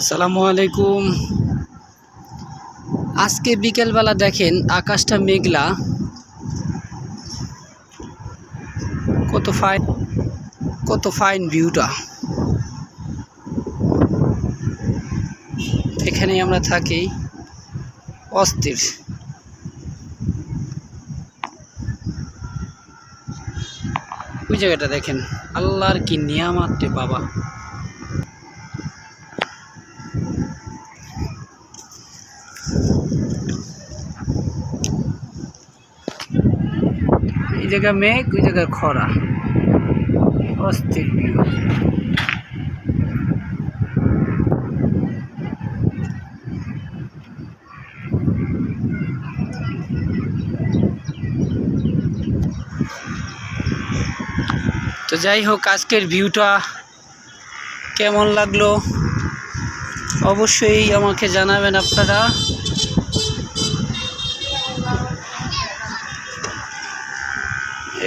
আসসালামু আলাইকুম। আজকে বিকেলবেলা দেখেন আকাশটা মেঘলা, কত ফাইন ভিউটা। এখানে আমরা থাকি, অস্থির। ওই জায়গাটা দেখেন, আল্লাহর কি নিয়ামত রে বাবা। এই জায়গায় মেঘ, ওই জায়গায় খরা, অস্থির ভিউ। তো যাই হোক, আজকের ভিউটা কেমন লাগলো অবশ্যই আমাকে জানাবেন আপনারা।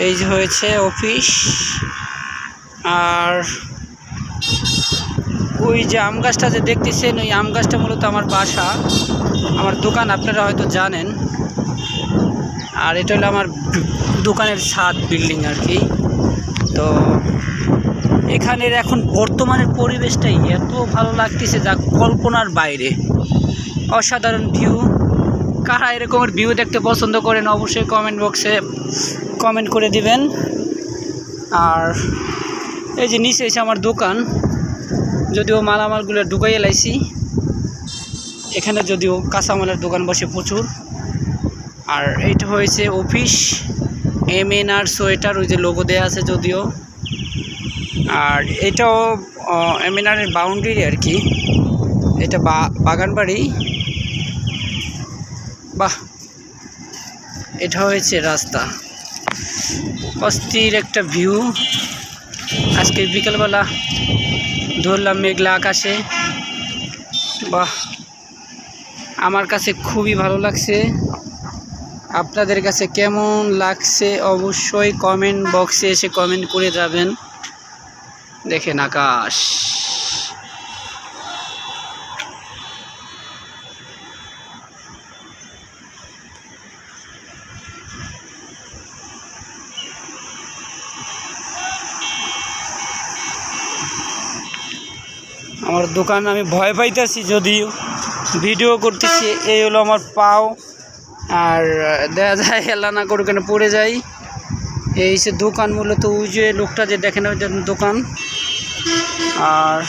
এই যে হয়েছে অফিস, আর ওই যে আম গাছটা যে দেখতেছেন, ওই আম গাছটা মূলত আমার বাসা, আমার দোকান, আপনারা হয়তো জানেন। আর এটা হলো আমার দোকানের ছাদ, বিল্ডিং আর কি। তো এখানের এখন বর্তমানের পরিবেশটাই এত ভালো লাগতেছে যা কল্পনার বাইরে, অসাধারণ ভিউ। কারা এরকমের ভিউ দেখতে পছন্দ করেন অবশ্যই কমেন্ট বক্সে কমেন্ট করে দিবেন। আর এই যে নিচে এসে আমার দোকান, যদিও মালামালগুলো ঢুকাইয়ে লাইছি, এখানে যদিও কাঁচামালের দোকান বসে প্রচুর। আর এইটা হয়েছে অফিস, MNR সোয়েটার, ওই যে লোগো দেওয়া আছে যদিও। আর এটাও MNR-এর বাউন্ডারি আর কি, এটা বাগানবাড়ি। বাহ, এটা হয়েছে রাস্তা, অস্থির একটা ভিউ। আজকে বিকেলবেলা ধরলাম মেঘলা আকাশে, বাহ, আমার কাছে খুবই ভালো লাগছে। আপনাদের কাছে কেমন লাগছে অবশ্যই কমেন্ট বক্সে এসে কমেন্ট করে যাবেন। দেখেন আকাশ, আমার দোকান আমি ভয় পাইতেছি, যদিও ভিডিও করতেছি। এই হলো আমার পাও, আর দেখা যায় হেলা না করে কেন পড়ে যাই। এই সে দোকান, মূলত ওই যে লোকটা যে দেখেন ওই দোকান। আর